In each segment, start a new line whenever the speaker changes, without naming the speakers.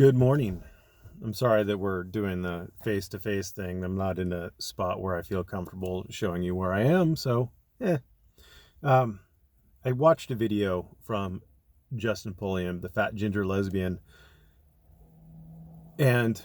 Good morning. I'm sorry that we're doing the face-to-face thing. I'm not in a spot where I feel comfortable showing you where I am, so eh. Um, I watched a video from Justin Pulliam, the fat ginger lesbian, and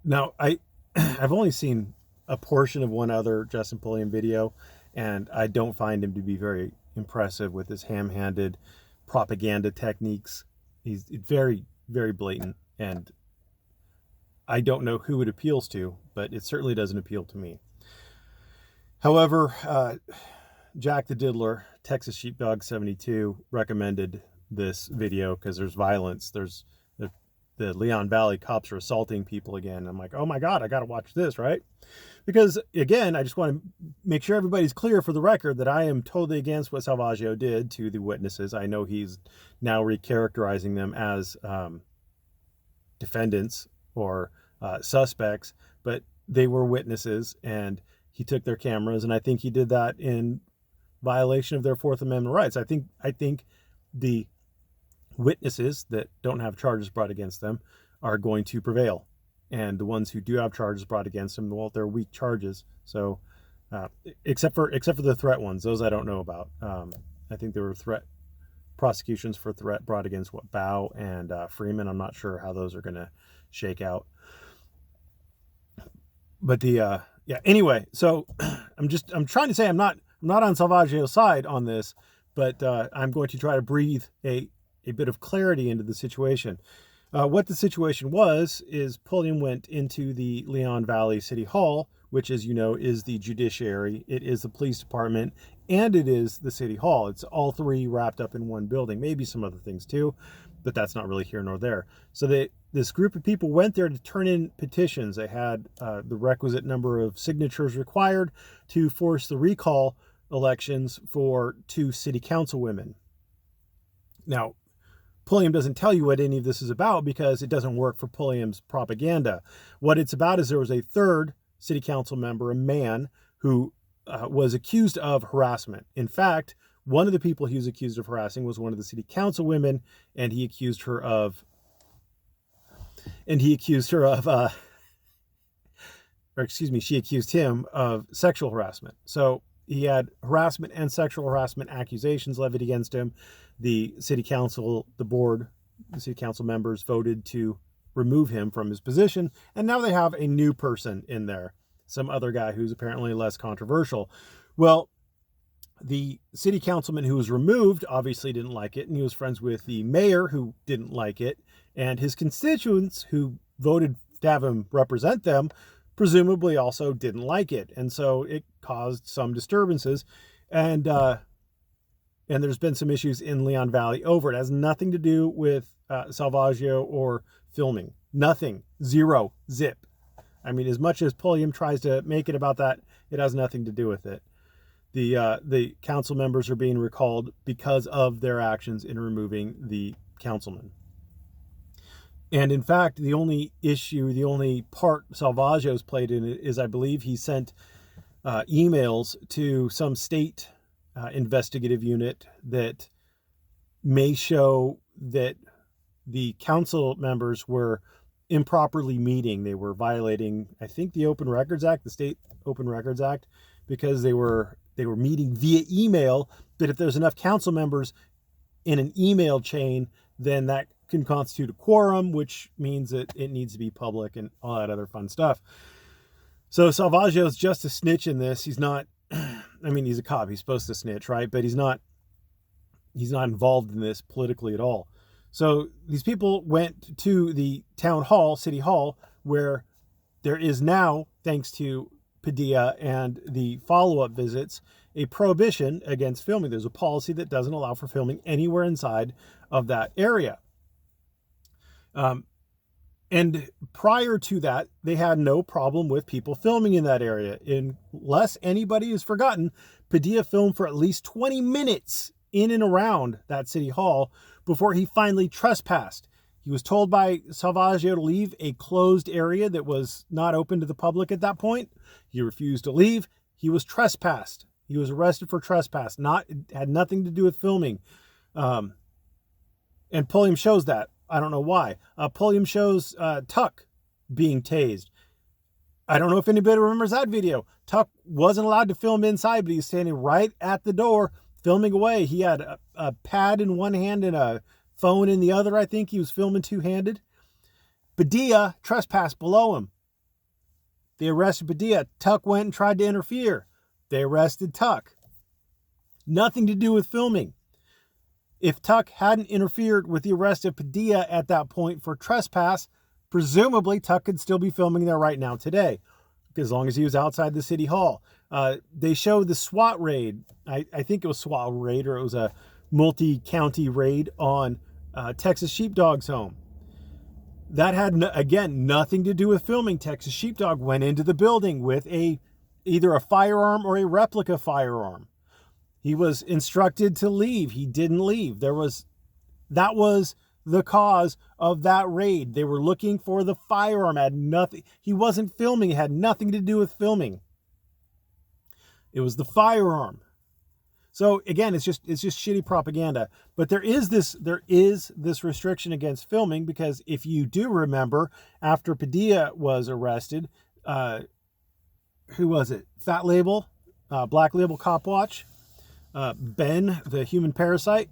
now I've only seen a portion of one other Justin Pulliam video, and I don't find him to be very impressive with his ham-handed propaganda techniques. He's very, very blatant, and I don't know who it appeals to, but it certainly doesn't appeal to me. However, Jack the Diddler, Texas Sheepdog 72, recommended this video because there's violence. There's the Leon Valley cops are assaulting people again. I'm like, oh my God, I got to watch this, right? Because again, I just want to make sure everybody's clear for the record that I am totally against what Salvaggio did to the witnesses. I know he's now recharacterizing them as defendants or suspects, but they were witnesses and he took their cameras, and I think he did that in violation of their Fourth Amendment rights. I think the witnesses that don't have charges brought against them are going to prevail, and the ones who do have charges brought against them, well, they're weak charges. So except for the threat ones, those I don't know about. I think there were prosecutions for threat brought against Bow and Freeman. I'm not sure how those are going to shake out. But anyway, so I'm trying to say I'm not on Salvaggio's side on this, but I'm going to try to breathe a bit of clarity into the situation. What the situation is Pulliam went into the Leon Valley City Hall, which, as you know, is the judiciary, it is the police department, and it is the city hall. It's all three wrapped up in one building, maybe some other things too, but that's not really here nor there. So this group of people went there to turn in petitions. They had the requisite number of signatures required to force the recall elections for 2 city council women. Now, Pulliam doesn't tell you what any of this is about because it doesn't work for Pulliam's propaganda. What it's about is there was a third city council member, a man, who was accused of harassment. In fact, one of the people he was accused of harassing was one of the city council women, and she accused him of sexual harassment. So he had harassment and sexual harassment accusations levied against him. The city council, the city council members voted to remove him from his position, and now they have a new person in there, some other guy who's apparently less controversial. Well, the city councilman who was removed obviously didn't like it, and he was friends with the mayor who didn't like it, and his constituents who voted to have him represent them presumably also didn't like it, and so it caused some disturbances, and there's been some issues in Leon Valley over it. It has nothing to do with Salvaggio or filming. Nothing. Zero. Zip. I mean, as much as Pulliam tries to make it about that, it has nothing to do with it. The council members are being recalled because of their actions in removing the councilman. And in fact, the only part Salvaggio's played in it is, I believe, he sent emails to some state investigative unit that may show that the council members were improperly meeting. They were violating, I think, the Open Records Act, the State Open Records Act, because they were meeting via email. But if there's enough council members in an email chain, then that can constitute a quorum, which means that it needs to be public and all that other fun stuff. So Salvaggio's just a snitch in this. He's not, I mean, he's a cop. He's supposed to snitch, right? But he's not involved in this politically at all. So these people went to the town hall, city hall, where there is now, thanks to Padilla and the follow-up visits, a prohibition against filming. There's a policy that doesn't allow for filming anywhere inside of that area. And prior to that, they had no problem with people filming in that area. Unless anybody has forgotten, Padilla filmed for at least 20 minutes in and around that city hall before he finally trespassed. He was told by Salvaggio to leave a closed area that was not open to the public at that point. He refused to leave. He was trespassed. He was arrested for trespass. It had nothing to do with filming. And Pulliam shows that I don't know why. Pulliam shows Tuck being tased. I don't know if anybody remembers that video. Tuck wasn't allowed to film inside, but he was standing right at the door filming away. He had a pad in one hand and a phone in the other. I think he was filming two-handed. Padilla trespassed below him. They arrested Padilla. Tuck went and tried to interfere. They arrested Tuck. Nothing to do with filming. If Tuck hadn't interfered with the arrest of Padilla at that point for trespass, presumably Tuck could still be filming there right now today, as long as he was outside the city hall. They showed the SWAT raid. I think it was SWAT raid, or it was a multi-county raid on Texas Sheepdog's home. That had, again, nothing to do with filming. Texas Sheepdog went into the building with either a firearm or a replica firearm. He was instructed to leave. He didn't leave. That was the cause of that raid. They were looking for the firearm. Had nothing. He wasn't filming. It had nothing to do with filming. It was the firearm. So again, it's just shitty propaganda. But there is this restriction against filming, because if you do remember, after Padilla was arrested, who was it? Fat Label, Black Label Cop Watch, Ben, the human parasite.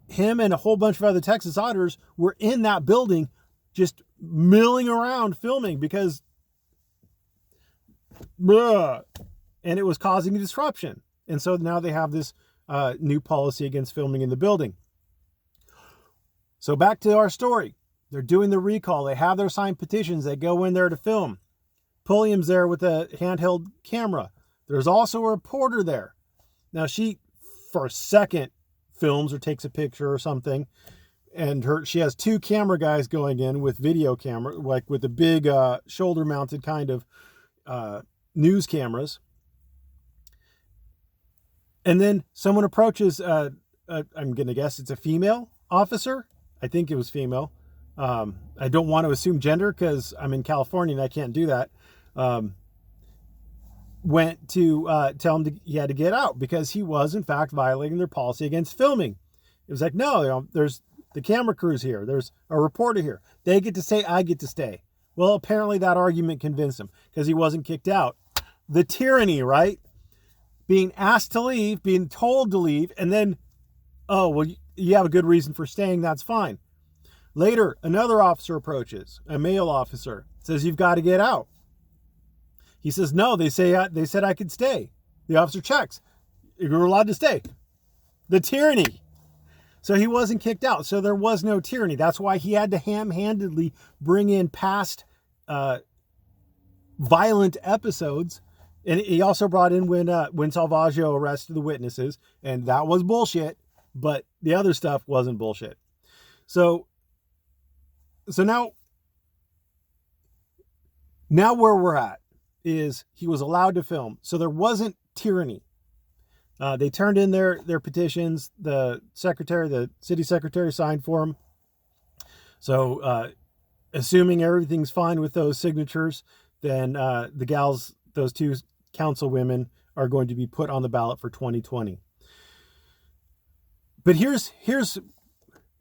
Him and a whole bunch of other Texas auditors were in that building just milling around filming because and it was causing a disruption. And so now they have this new policy against filming in the building. So back to our story. They're doing the recall. They have their signed petitions. They go in there to film. Pulliam's there with a handheld camera. There's also a reporter there. Now she, for a second, films or takes a picture or something, and she has two camera guys going in with video camera, like with the big shoulder mounted kind of news cameras. And then someone approaches, I'm going to guess it's a female officer. I think it was female. I don't want to assume gender because I'm in California and I can't do that. Went to tell him he had to get out because he was, in fact, violating their policy against filming. It was like, no, there's the camera crews here. There's a reporter here. They get to stay. I get to stay. Well, apparently that argument convinced him because he wasn't kicked out. The tyranny, right? Being asked to leave, being told to leave, and then, oh, well, you have a good reason for staying. That's fine. Later, another officer approaches, a male officer, says, you've got to get out. He says, no, they said I could stay. The officer checks. You're allowed to stay. The tyranny. So he wasn't kicked out. So there was no tyranny. That's why he had to ham-handedly bring in past violent episodes. And he also brought in when Salvaggio arrested the witnesses. And that was bullshit. But the other stuff wasn't bullshit. So now where we're at is he was allowed to film. So there wasn't tyranny. They turned in their petitions. The city secretary signed for them. So assuming everything's fine with those signatures, then the gals, those two council women, are going to be put on the ballot for 2020. But here's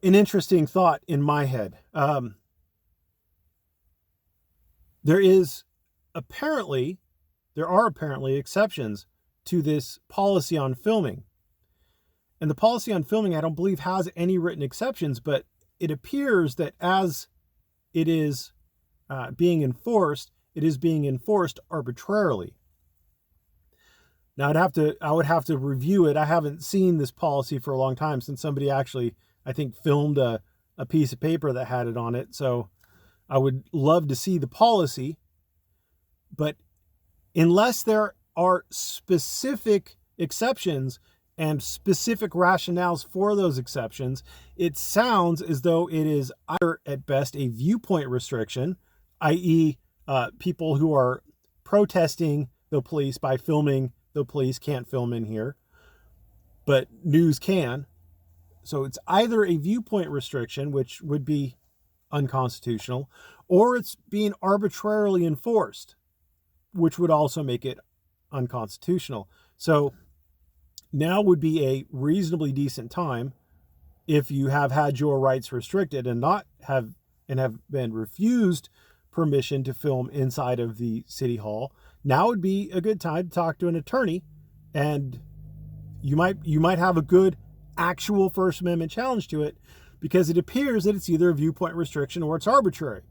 an interesting thought in my head. There are apparently exceptions to this policy on filming. And the policy on filming, I don't believe, has any written exceptions, but it appears that as it is being enforced, it is being enforced arbitrarily. Now, I would have to review it. I haven't seen this policy for a long time since somebody actually, I think, filmed a piece of paper that had it on it. So I would love to see the policy. But unless there are specific exceptions and specific rationales for those exceptions, it sounds as though it is either at best a viewpoint restriction, i.e. People who are protesting the police by filming the police can't film in here, but news can. So it's either a viewpoint restriction, which would be unconstitutional, or it's being arbitrarily enforced, which would also make it unconstitutional. So now would be a reasonably decent time if you have had your rights restricted and have been refused permission to film inside of the city hall, now would be a good time to talk to an attorney, and you might have a good actual First Amendment challenge to it, because it appears that it's either a viewpoint restriction or it's arbitrary.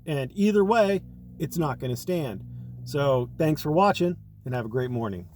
And either way, it's not going to stand. So thanks for watching, and have a great morning.